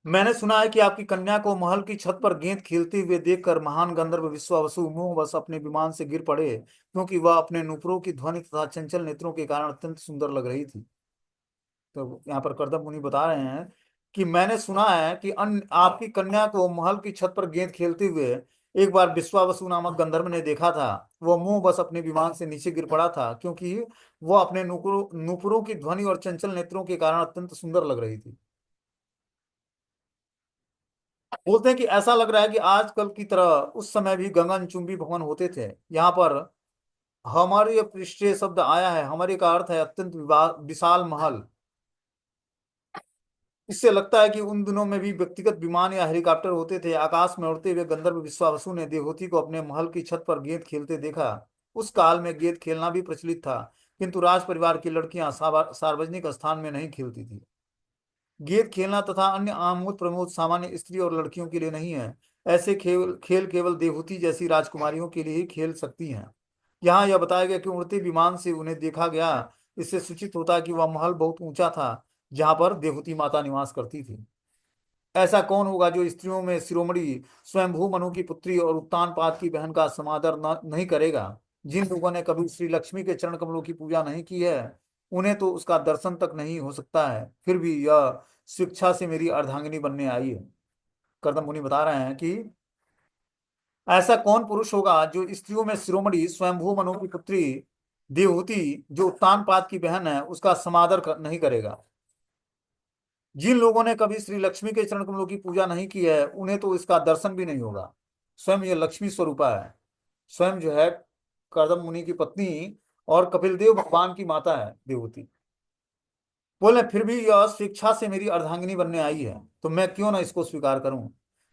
मैंने सुना है कि आपकी कन्या को महल की छत पर गेंद खेलते हुए देखकर महान गंधर्व विश्वावसु मोहवश अपने विमान से गिर पड़े, क्योंकि वह अपने नुपुरों की ध्वनि तथा चंचल नेत्रों के कारण अत्यंत सुंदर लग रही थी। तो यहाँ पर करदम मुनि बता रहे हैं कि मैंने सुना है कि आपकी कन्या को महल की छत पर गेंद खेलते हुए एक बार विश्वावसु नामक गंधर्व ने देखा था। वह मुंह बस अपने विमान से नीचे गिर पड़ा था, क्योंकि वह अपने नुपुरों की ध्वनि और चंचल नेत्रों के कारण अत्यंत सुंदर लग रही थी। बोलते हैं कि ऐसा लग रहा है कि आजकल की तरह उस समय भी गगनचुंबी भवन होते थे यहाँ पर। हमारे पृष्ठीय शब्द आया है, हमारे का अर्थ है अत्यंत विशाल महल। इससे लगता है कि उन दिनों में भी व्यक्तिगत विमान या हेलीकॉप्टर होते थे। आकाश में उड़ते हुए गंधर्व विश्वावसु ने देवहूति को अपने महल की छत पर गेंद खेलते देखा। उस काल में गेंद खेलना भी प्रचलित था, किंतु राज परिवार की लड़कियां सार्वजनिक स्थान में नहीं खेलती थी। गेंद खेलना तथा अन्य आमोद प्रमोद सामान्य स्त्री और लड़कियों के लिए नहीं है। ऐसे खेल खेल केवल देवहूति जैसी राजकुमारियों के लिए ही खेल सकती हैं। यहाँ यह बताया गया कि उड़ते विमान से उन्हें देखा गया। इससे सूचित होता है कि वह महल बहुत ऊंचा था जहां पर देवहूति माता निवास करती थी। ऐसा कौन होगा जो स्त्रियों में शिरोमणि स्वयंभू मनु की पुत्री और उत्तानपाद की बहन का समादर नहीं करेगा। जिन लोगों ने कभी श्री लक्ष्मी के चरण कमलों की पूजा नहीं की है उन्हें तो उसका दर्शन तक नहीं हो सकता है, फिर भी यह शिक्षा से मेरी अर्धांगिनी बनने आई है। कर्दम मुनि बता रहे हैं कि ऐसा कौन पुरुष होगा जो स्त्रियों में शिरोमणि स्वयंभू मनु की पुत्री देवहूति जो उत्तानपाद की बहन है उसका समादर नहीं करेगा। जिन लोगों ने कभी श्री लक्ष्मी के चरण कमलों की पूजा नहीं की है उन्हें तो इसका दर्शन भी नहीं होगा। स्वयं यह लक्ष्मी स्वरूपा है। स्वयं जो है कर्दम मुनि की पत्नी और कपिल देव भगवान की माता है देवहूति। बोले फिर भी यह शिक्षा से मेरी अर्धांगिनी बनने आई है तो मैं क्यों ना इसको स्वीकार करूं।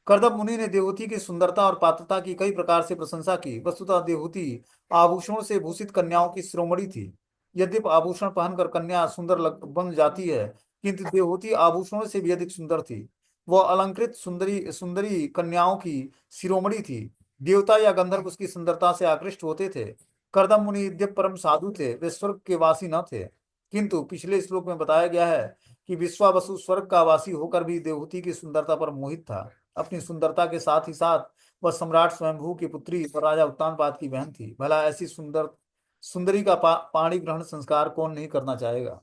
कर्दम मुनि ने देवहूति की सुंदरता और पात्रता की कई प्रकार से प्रशंसा की। वस्तुतः देवहूति आभूषणों से भूषित कन्याओं की शिरोमणि थी। यद्यपि आभूषण पहनकर कन्या सुंदर बन जाती है, किंतु देवहूति आभूषणों से भी अधिक सुंदर थी। वह अलंकृत सुंदरी सुंदरी कन्याओं की शिरोमणि थी। देवता या गंधर्व उसकी सुंदरता से आकृष्ट होते थे। कर्दम मुनि यद्यपि परम साधु थे, वे स्वर्ग के वासी न थे, किंतु पिछले श्लोक में बताया गया है कि विश्वावसु स्वर्ग का वासी होकर भी देवहूति की सुंदरता पर मोहित था। अपनी सुंदरता के साथ ही साथ वह सम्राट स्वयंभू की पुत्री और राजा उत्तानपाद की बहन थी। भला ऐसी सुंदरी का पाणी ग्रहण संस्कार कौन नहीं करना चाहेगा।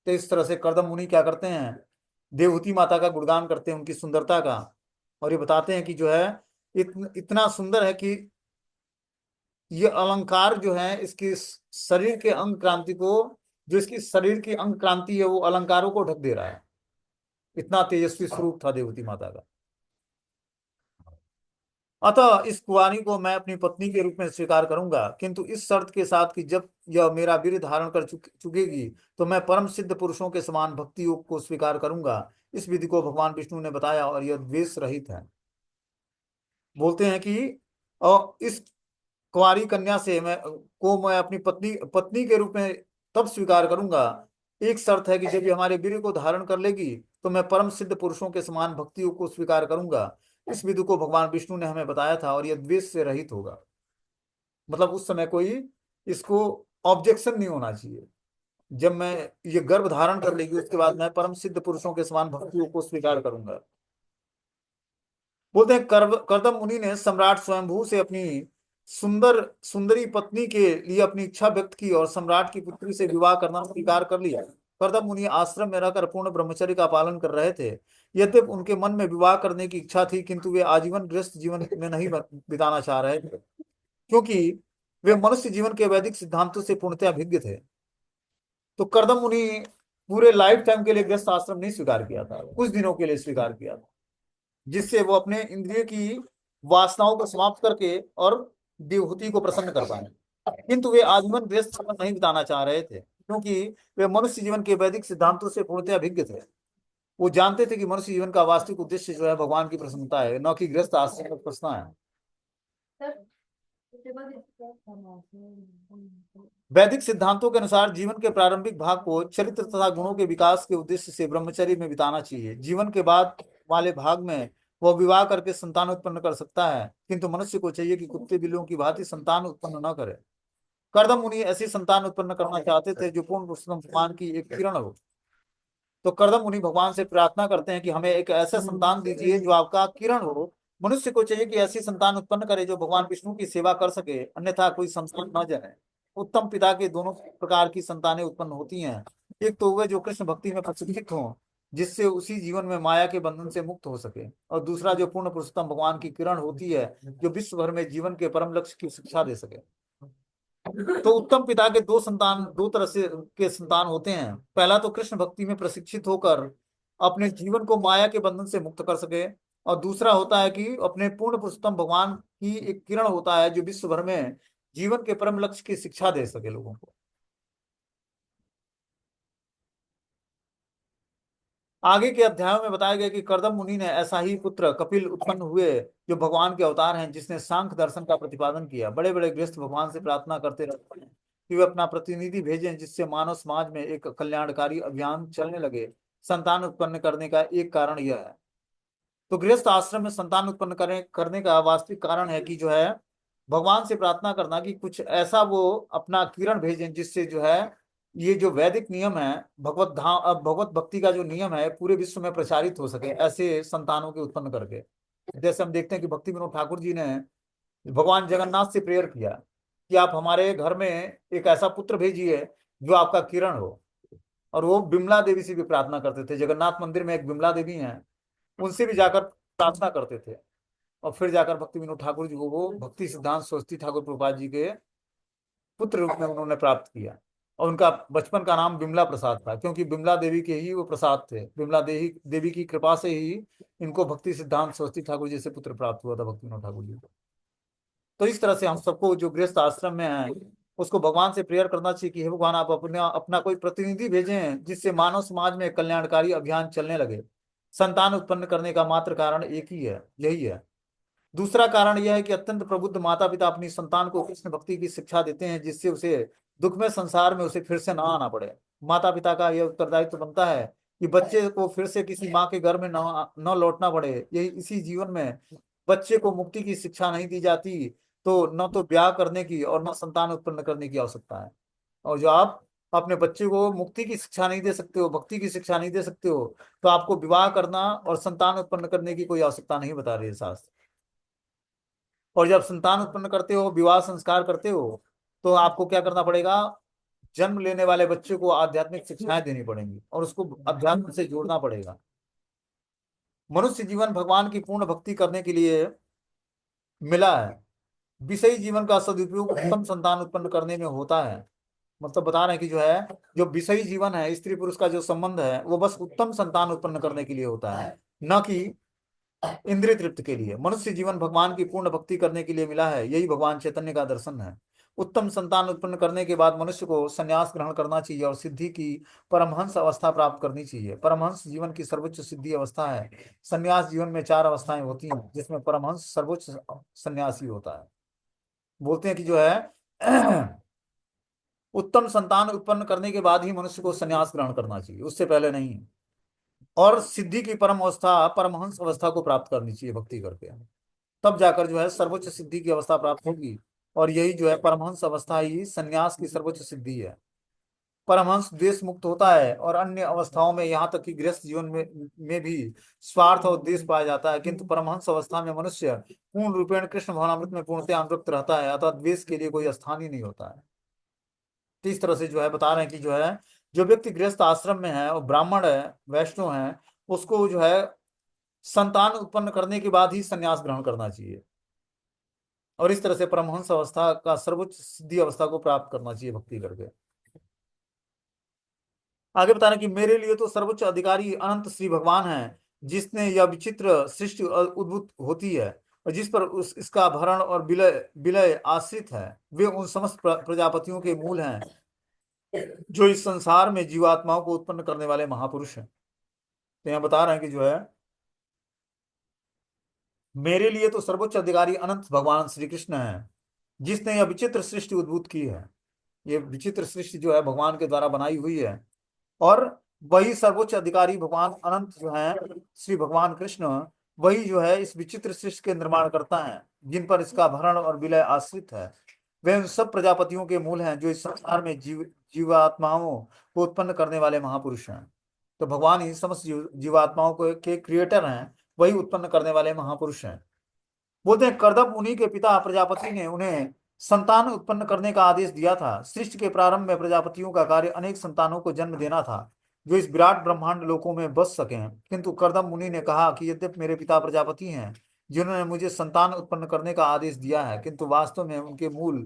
तो इस तरह से कर्दम मुनि क्या करते हैं, देवहूति माता का गुणगान करते हैं उनकी सुंदरता का। और ये बताते हैं कि जो है इतना सुंदर है कि ये अलंकार जो है इसकी शरीर के अंग क्रांति को, जो इसकी शरीर की अंग क्रांति है वो अलंकारों को ढक दे रहा है। इतना तेजस्वी स्वरूप था देवती माता का। अतः इस कुंवारी को मैं अपनी पत्नी के रूप में स्वीकार करूंगा, किंतु इस शर्त के साथ कि जब यह मेरा वीर धारण कर चुकेगी तो मैं परम सिद्ध पुरुषों के समान भक्ति योग को स्वीकार करूंगा। इस विधि को भगवान विष्णु ने बताया और यह द्वेष रहित है। बोलते हैं कि और इस कुंवारी कन्या से मैं अपनी पत्नी पत्नी के रूप में तब स्वीकार करूंगा। एक शर्त है कि जब ये हमारे वीर को धारण कर लेगी तो मैं परम सिद्ध पुरुषों के समान भक्तियों को स्वीकार करूंगा। इस विधि को भगवान विष्णु ने हमें बताया था और यह द्वेष से रहित होगा। मतलब उस समय कोई इसको ऑब्जेक्शन नहीं होना चाहिए। जब मैं ये गर्भ धारण कर लेगी उसके बाद मैं परम सिद्ध पुरुषों के समान भक्तियों को स्वीकार करूंगा। बोलते हैं कर्दम मुनि ने सम्राट स्वयंभू से अपनी सुंदरी पत्नी के लिए अपनी इच्छा व्यक्त की और सम्राट की पुत्री से विवाह करना स्वीकार कर लिया। कर्दम मुनि आश्रम में रहकर पूर्ण ब्रह्मचर्य का पालन कर रहे थे। यद्यपि उनके मन में विवाह करने की इच्छा थी, किंतु वे आजीवन गृहस्थ जीवन में नहीं बिताना चाह रहे थे, क्योंकि वे मनुष्य जीवन के वैदिक सिद्धांतों से पूर्णतया भिज्ञ थे। तो कर्दम मुनि पूरे लाइफ टाइम के लिए गृहस्थ आश्रम नहीं स्वीकार किया था, कुछ दिनों के लिए स्वीकार किया था, जिससे वो अपने इंद्रिय की वासनाओं को समाप्त करके और देवहूति को प्रसन्न कर पाए। किंतु वे आजीवन गृहस्थ जीवन नहीं बिताना चाह रहे थे, क्योंकि वे मनुष्य जीवन के वैदिक सिद्धांतों से पूर्णतः अभिज्ञ थे। वो जानते थे कि मनुष्य जीवन का वास्तविक उद्देश्य जो है भगवान की प्रसन्नता है, न कि गृहस्थ आश्रम में फंसना है। वैदिक सिद्धांतों के अनुसार जीवन के प्रारंभिक भाग को चरित्र तथा गुणों के विकास के उद्देश्य से ब्रह्मचर्य में बिताना चाहिए। जीवन के बाद वाले भाग में वह विवाह करके संतान उत्पन्न कर सकता है, किंतु मनुष्य को चाहिए कि कुत्ते बिल्लियों की भांति संतान उत्पन्न न करे। कर्दम मुनि ऐसी संतान उत्पन्न करना चाहते थे जो पूर्ण पुरुषोत्तम भगवान की एक किरण हो। तो कर्दम मुनि भगवान से प्रार्थना करते हैं कि हमें एक ऐसा संतान दीजिए जो आपका किरण हो। मनुष्य को चाहिए कि ऐसी संतान उत्पन्न करे जो भगवान विष्णु की सेवा कर सके, अन्यथा कोई संतान न जने। उत्तम पिता के दोनों प्रकार की संतानें उत्पन्न होती हैं। एक तो वे जो कृष्ण भक्ति में प्रशिक्षित हों, जिससे उसी जीवन में माया के बंधन से मुक्त हो सके, और दूसरा जो पूर्ण पुरुषोत्तम भगवान की किरण होती है, जो विश्व भर में जीवन के परम लक्ष्य की शिक्षा दे सके। तो उत्तम पिता के दो तरह से के संतान होते हैं। पहला तो कृष्ण भक्ति में प्रशिक्षित होकर अपने जीवन को माया के बंधन से मुक्त कर सके, और दूसरा होता है कि अपने पूर्ण पुरुषोत्तम भगवान की एक किरण होता है जो विश्व भर में जीवन के परम लक्ष्य की शिक्षा दे सके लोगों को। आगे के अध्यायों में बताया गया कि कर्दम मुनि ने ऐसा ही पुत्र कपिल उत्पन्न हुए, जो भगवान के अवतार हैं, जिसने सांख्य दर्शन का प्रतिपादन किया। बड़े बड़े गृहस्थ भगवान से प्रार्थना करते रहते हैं कि वे अपना प्रतिनिधि भेजें, जिससे मानव समाज में एक कल्याणकारी अभियान चलने लगे। संतान उत्पन्न करने का एक कारण यह है। तो गृहस्थ आश्रम में संतान उत्पन्न करने का वास्तविक कारण है कि जो है भगवान से प्रार्थना करना कि कुछ ऐसा वो अपना किरण भेजें, जिससे जो है ये जो वैदिक नियम है, भगवत भक्ति का जो नियम है, पूरे विश्व में प्रचारित हो सके, ऐसे संतानों के उत्पन्न करके। जैसे हम देखते हैं कि भक्ति विनोद ठाकुर जी ने भगवान जगन्नाथ से प्रेयर किया कि आप हमारे घर में एक ऐसा पुत्र भेजिए जो आपका किरण हो। और वो बिमला देवी से भी प्रार्थना करते थे। जगन्नाथ मंदिर में एक बिमला देवी हैं, उनसे भी जाकर प्रार्थना करते थे। और फिर जाकर भक्ति विनोद ठाकुर जी को वो भक्ति सिद्धांत सरस्वती ठाकुर प्रभुपाद जी के पुत्र रूप में उन्होंने प्राप्त किया। और उनका बचपन का नाम बिमला प्रसाद था, क्योंकि बिमला देवी के ही वो प्रसाद थे। बिमला देवी देवी की कृपा से ही इनको भक्ति सिद्धांत सरस्वती ठाकुर जी से पुत्र प्राप्त हुआ था, भक्ति विनोद ठाकुर जी को। तो इस तरह से हम सबको जो गृहस्थ आश्रम में है उसको भगवान से प्रेयर करना चाहिए कि हे भगवान, आप अपना अपना कोई प्रतिनिधि भेजें, जिससे मानव समाज में कल्याणकारी अभियान चलने लगे। संतान उत्पन्न करने का मात्र कारण एक ही है, यही है। दूसरा कारण यह है कि अत्यंत प्रबुद्ध माता पिता अपनी संतान को कृष्ण भक्ति की शिक्षा देते हैं, जिससे उसे दुख में संसार में उसे फिर से ना आना पड़े। माता पिता का यह उत्तरदायित्व बनता है कि बच्चे को फिर से किसी माँ के घर में न लौटना पड़े। यही इसी जीवन में बच्चे को मुक्ति की शिक्षा नहीं दी जाती, तो न तो ब्याह करने की और न संतान उत्पन्न करने की आवश्यकता है। और जो आप अपने बच्चे को मुक्ति की शिक्षा नहीं दे सकते हो, भक्ति की शिक्षा नहीं दे सकते हो, तो आपको विवाह करना और संतान उत्पन्न करने की कोई आवश्यकता नहीं बता रही है शास्त्र। और जब संतान उत्पन्न करते हो, विवाह संस्कार करते हो, तो आपको क्या करना पड़ेगा? जन्म लेने वाले बच्चे को आध्यात्मिक शिक्षाएं देनी पड़ेंगी और उसको अध्यात्म से जोड़ना पड़ेगा। मनुष्य जीवन भगवान की पूर्ण भक्ति करने के लिए मिला है। विषयी जीवन का सदुपयोग उत्तम संतान उत्पन्न करने में होता है। मतलब बता रहे हैं कि जो है, जो विषयी जीवन है, स्त्री पुरुष का जो संबंध है, वो बस उत्तम संतान उत्पन्न करने के लिए होता है, न कि इंद्रिय तृप्ति के लिए। मनुष्य जीवन भगवान की पूर्ण भक्ति करने के लिए मिला है, यही भगवान चैतन्य का दर्शन है। उत्तम संतान उत्पन्न करने के बाद मनुष्य को संन्यास ग्रहण करना चाहिए और सिद्धि की परमहंस अवस्था प्राप्त करनी चाहिए। परमहंस जीवन की सर्वोच्च सिद्धि अवस्था है। संन्यास जीवन में चार अवस्थाएं होती हैं, जिसमें परमहंस सर्वोच्च सन्यासी होता है। बोलते हैं कि जो है उत्तम संतान उत्पन्न करने के बाद ही मनुष्य को संन्यास ग्रहण करना चाहिए, उससे पहले नहीं। और सिद्धि की परम अवस्था, परमहंस अवस्था को प्राप्त करनी चाहिए भक्ति करके, तब जाकर जो है सर्वोच्च सिद्धि की अवस्था प्राप्त होगी। और यही जो है परमहंस अवस्था ही संन्यास की सर्वोच्च सिद्धि है। परमहंस द्वेष मुक्त होता है और अन्य अवस्थाओं में, यहाँ तक कि गृहस्थ जीवन में भी स्वार्थ और द्वेष पाया जाता है, किंतु परमहंस अवस्था में मनुष्य पूर्ण रूपेण कृष्ण भवनामृत में पूर्णतः अनुरक्त रहता है, अतः द्वेष के लिए कोई स्थान ही नहीं होता है। तो इस तरह से जो है बता रहे हैं कि जो है, जो व्यक्ति गृहस्थ आश्रम में है और ब्राह्मण है, वैष्णव है, उसको जो है संतान उत्पन्न करने के बाद ही संन्यास ग्रहण करना चाहिए। और इस तरह से परमहंस अवस्था का सर्वोच्च सिद्धि अवस्था को प्राप्त करना चाहिए भक्ति करके। आगे बता रहे हैं कि मेरे लिए तो सर्वोच्च अधिकारी अनंत श्री भगवान है, जिसने यह विचित्र सृष्टि उद्भूत होती है और जिस पर इसका भरण और विलय विलय आश्रित है। वे उन समस्त प्रजापतियों के मूल हैं, जो इस संसार में जीवात्माओं को उत्पन्न करने वाले महापुरुष हैं। तो यहाँ बता रहे हैं कि जो है, मेरे लिए तो सर्वोच्च अधिकारी अनंत भगवान श्री कृष्ण है, जिसने यह विचित्र सृष्टि उद्भूत की है। ये विचित्र सृष्टि जो है भगवान के द्वारा बनाई हुई है। और वही सर्वोच्च अधिकारी भगवान अनंत जो है श्री भगवान कृष्ण, वही जो है इस विचित्र सृष्टि के निर्माण करता है, जिन पर इसका भरण और विलय आश्रित है। वे उन सब प्रजापतियों के मूल हैं जो इस संसार में जीवात्माओं को उत्पन्न करने वाले महापुरुष हैं। तो भगवान ही समस्त जीवात्माओं के क्रिएटर हैं, वही उत्पन्न करने वाले महापुरुष हैं। बोलते हैं कर्दम मुनि के पिता प्रजापति ने उन्हें संतान उत्पन्न करने का आदेश दिया था। सृष्टि के प्रारंभ में प्रजापतियों का कार्य अनेक संतानों को जन्म देना था, जो इस विराट ब्रह्मांड लोकों में बस सकें। किंतु कर्दम मुनि ने कहा कि यद्यपि मेरे पिता प्रजापति हैं, जिन्होंने मुझे संतान उत्पन्न करने का आदेश दिया है, किंतु वास्तव में उनके मूल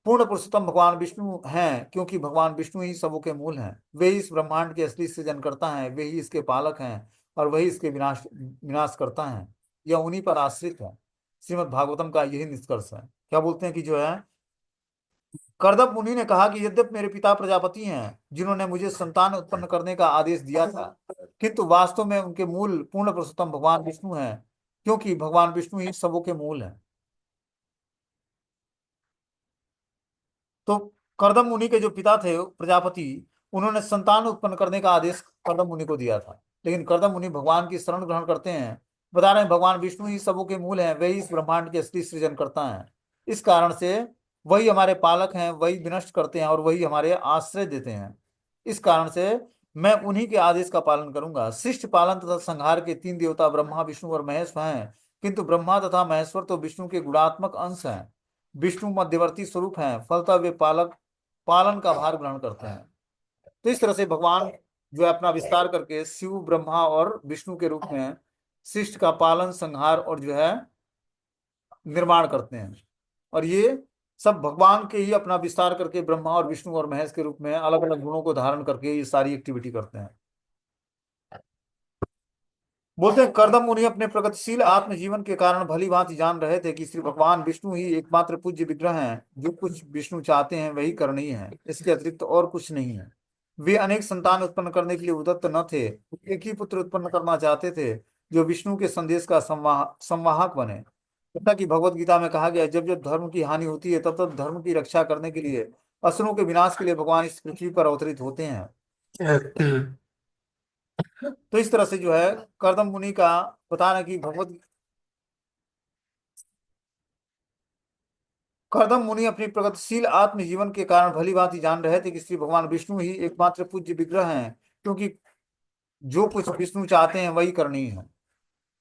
पूर्ण पुरुषोत्तम भगवान विष्णु हैं, क्योंकि भगवान विष्णु ही सबों के मूल हैं। वे ही इस ब्रह्मांड के असली सृजनकर्ता हैं, वे ही इसके पालक हैं और वही इसके विनाश विनाश करता है। यह उन्हीं पर आश्रित है। श्रीमद् भागवतम का यही निष्कर्ष है। क्या बोलते हैं कि जो है कर्दम मुनि ने कहा कि यद्यपि मेरे पिता प्रजापति हैं, जिन्होंने मुझे संतान उत्पन्न करने का आदेश दिया था, किंतु वास्तव में उनके मूल पूर्ण पुरुषोत्तम भगवान विष्णु हैं, क्योंकि भगवान विष्णु ही सबों के मूल हैं। तो कर्दम मुनि के जो पिता थे प्रजापति, उन्होंने संतान उत्पन्न करने का आदेश कर्दम मुनि को दिया था, लेकिन कर्दम मुनि भगवान की शरण ग्रहण करते हैं। बता रहे हैं भगवान विष्णु ही सबों के मूल हैं, वे ही इस ब्रह्मांड के असली सृजन करता है। इस कारण से वही हमारे पालक हैं, वही विनष्ट करते हैं और वही हमारे आश्रय देते हैं। इस कारण से मैं उन्हीं के आदेश का पालन करूंगा। सृष्टि पालन तथा संहार के तीन देवता ब्रह्मा विष्णु और महेश हैं, किंतु ब्रह्मा तथा महेश्वर तो विष्णु के गुणात्मक अंश हैं। विष्णु मध्यवर्ती स्वरूप हैं, फलतः वे पालन का भार ग्रहण करते हैं। तो इस तरह से भगवान जो है अपना विस्तार करके शिव ब्रह्मा और विष्णु के रूप में सृष्टि का पालन संहार और जो है निर्माण करते हैं। और ये सब भगवान के ही अपना विस्तार करके ब्रह्मा और विष्णु और महेश के रूप में अलग अलग गुणों को धारण करके ये सारी एक्टिविटी करते हैं। बोलते हैं कर्दम मुनि अपने प्रगतिशील आत्मजीवन के कारण भली भांति जान रहे थे कि श्री भगवान विष्णु ही एकमात्र पूज्य विग्रह हैं। जो कुछ विष्णु चाहते हैं वही करनी है, इसके अतिरिक्त और कुछ नहीं है। वे अनेक संतान उत्पन्न करने के लिए उद्यत न थे, एक ही पुत्र उत्पन्न करना चाहते थे, जो विष्णु के संदेश का संवाहक बने। जैसा कि भगवत गीता में कहा गया है, जब जब धर्म की हानि होती है तब तब धर्म की रक्षा करने के लिए, असुरों के विनाश के लिए भगवान इस पृथ्वी पर अवतरित होते हैं। तो इस तरह से जो है कर्दम मुनि का बताना कि भगवत कर्दम मुनि अपनी प्रगतिशील आत्मजीवन के कारण भली भांति जान रहे थे कि श्री भगवान विष्णु ही एकमात्र पूज्य विग्रह हैं, क्योंकि जो कुछ विष्णु चाहते हैं वही करनी है।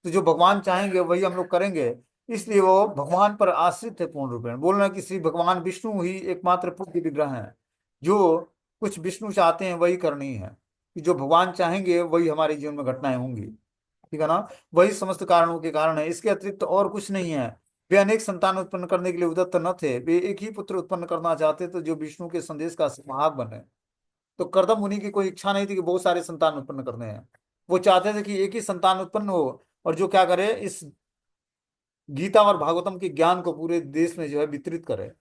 तो जो भगवान चाहेंगे वही हम लोग करेंगे, इसलिए वो भगवान पर आश्रित है पूर्ण रूप में। बोलना कि श्री भगवान विष्णु ही एकमात्र पूज्य विग्रह हैं, जो कुछ विष्णु चाहते हैं वही करनी है। कि जो भगवान चाहेंगे वही हमारे जीवन में घटनाएं होंगी, ठीक है ना। वही समस्त कारणों के कारण है, इसके अतिरिक्त और कुछ नहीं है। वे अनेक संतान उत्पन्न करने के लिए उद्यत न थे, वे एक ही पुत्र उत्पन्न करना चाहते थे जो विष्णु के संदेश का संवाहक बने। तो कर्दम मुनि की कोई इच्छा नहीं थी कि बहुत सारे संतान उत्पन्न करने हैं। वो चाहते थे कि एक ही संतान उत्पन्न हो और जो क्या करे, इस गीता और भागवतम के ज्ञान को पूरे देश में जो है वितरित करे।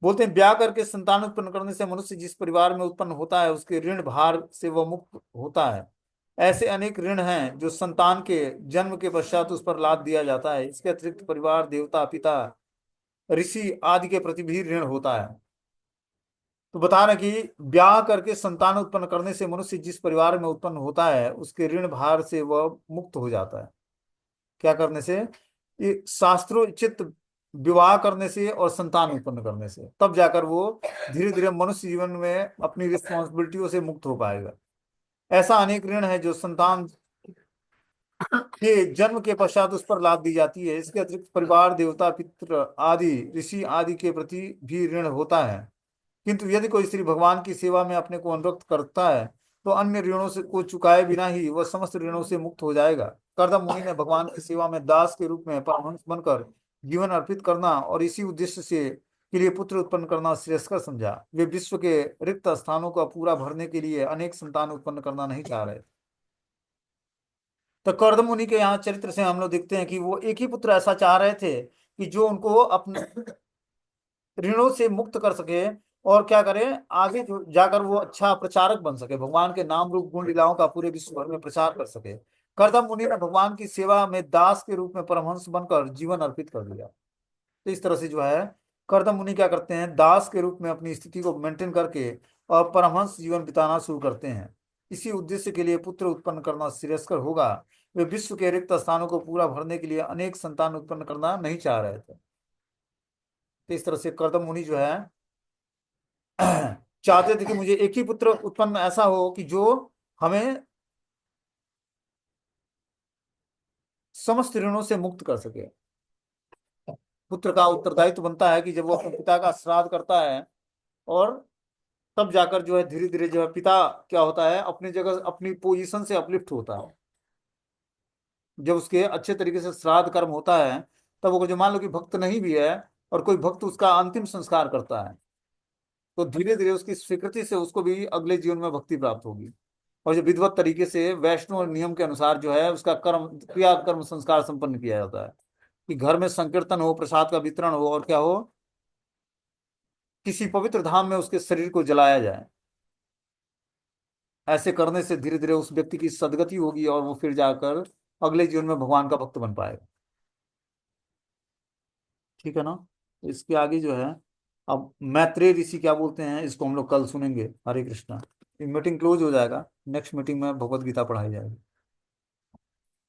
बोलते हैं ब्याह करके संतान उत्पन्न करने से मनुष्य जिस परिवार में उत्पन्न होता है उसके ऋण भार से वह मुक्त होता है। ऐसे अनेक ऋण हैं जो संतान के जन्म के पश्चात उस पर लाद दिया जाता है। इसके अतिरिक्त परिवार, देवता, पिता, ऋषि आदि के प्रति भी ऋण होता है। तो बता रहे कि ब्याह करके संतान उत्पन्न करने से मनुष्य जिस परिवार में उत्पन्न होता है उसके ऋण भार से वह मुक्त हो जाता है। क्या करने से? ये शास्त्रोचित विवाह करने से और संतान उत्पन्न करने से, तब जाकर वो धीरे धीरे मनुष्य जीवन में अपनी रिस्पॉन्सिबिलिटियों से मुक्त हो पाएगा। ऐसा अनेक ऋण है जो संतान के जन्म के पश्चात उस पर लाद दी जाती है। इसके अतिरिक्त परिवार, देवता, पितृ आदि, ऋषि आदि के प्रति भी ऋण होता है। किंतु यदि कोई स्त्री भगवान की सेवा में अपने को अनुरक्त करता है तो अन्य ऋणों से को चुकाए बिना ही वह समस्त ऋणों से मुक्त हो जाएगा। कर्दम मुनि ने भगवान की सेवा में दास के रूप में परमहंस बनकर जीवन अर्पित करना और इसी उद्देश्य से के लिए पुत्र उत्पन्न करना श्रेयस्कर समझा। वे विश्व के रिक्त स्थानों का पूरा भरने के लिए अनेक संतान उत्पन्न करना नहीं चाह रहे। तो कर्दम मुनि के यहाँ चरित्र से हम लोग देखते हैं कि वो एक ही पुत्र ऐसा चाह रहे थे कि जो उनको अपने ऋणों से मुक्त कर सके और क्या करें, आगे जो जाकर वो अच्छा प्रचारक बन सके, भगवान के नाम रूप गुण लीलाओं का पूरे विश्व भर में प्रचार कर सके। कर्दम मुनि ने भगवान की सेवा में दास के रूप में परमहंस बनकर जीवन अर्पित कर दिया। तो इस तरह से जो है कर्दम मुनि क्या करते हैं, दास के रूप में अपनी स्थिति को मेंटेन करके और परमहंस जीवन बिताना शुरू करते हैं। इसी उद्देश्य के लिए पुत्र उत्पन्न करना श्रेयस्कर होगा। वे विश्व के रिक्त स्थानों को पूरा भरने के लिए अनेक संतान उत्पन्न करना नहीं चाह रहे थे। तो इस तरह से कर्दम मुनि जो है चाहते थे कि मुझे एक ही पुत्र उत्पन्न ऐसा हो कि जो हमें समस्त ऋणों से मुक्त कर सके। पुत्र का उत्तरदायित्व बनता है कि जब वो अपने पिता का श्राद्ध करता है, और तब जाकर जो है धीरे धीरे जो है पिता क्या होता है, अपनी जगह अपनी पोजीशन से अपलिफ्ट होता है। जब उसके अच्छे तरीके से श्राद्ध कर्म होता है, तब वो जो मान लो कि भक्त नहीं भी है और कोई भक्त उसका अंतिम संस्कार करता है, तो धीरे धीरे उसकी स्वीकृति से उसको भी अगले जीवन में भक्ति प्राप्त होगी। और जो विधिवत तरीके से वैष्णव नियम के अनुसार जो है उसका कर्म क्रिया कर्म संस्कार संपन्न किया जाता है, कि घर में संकीर्तन हो, प्रसाद का वितरण हो, और क्या हो, किसी पवित्र धाम में उसके शरीर को जलाया जाए। ऐसे करने से धीरे धीरे उस व्यक्ति की सदगति होगी और वो फिर जाकर अगले जीवन में भगवान का भक्त बन पाएगा। ठीक है ना। इसके आगे जो है, अब मैत्रेय ऋषि क्या बोलते हैं इसको हम लोग कल सुनेंगे। हरे कृष्णा। मीटिंग क्लोज हो जाएगा, नेक्स्ट मीटिंग में भगवत गीता पढ़ाई जाएगी।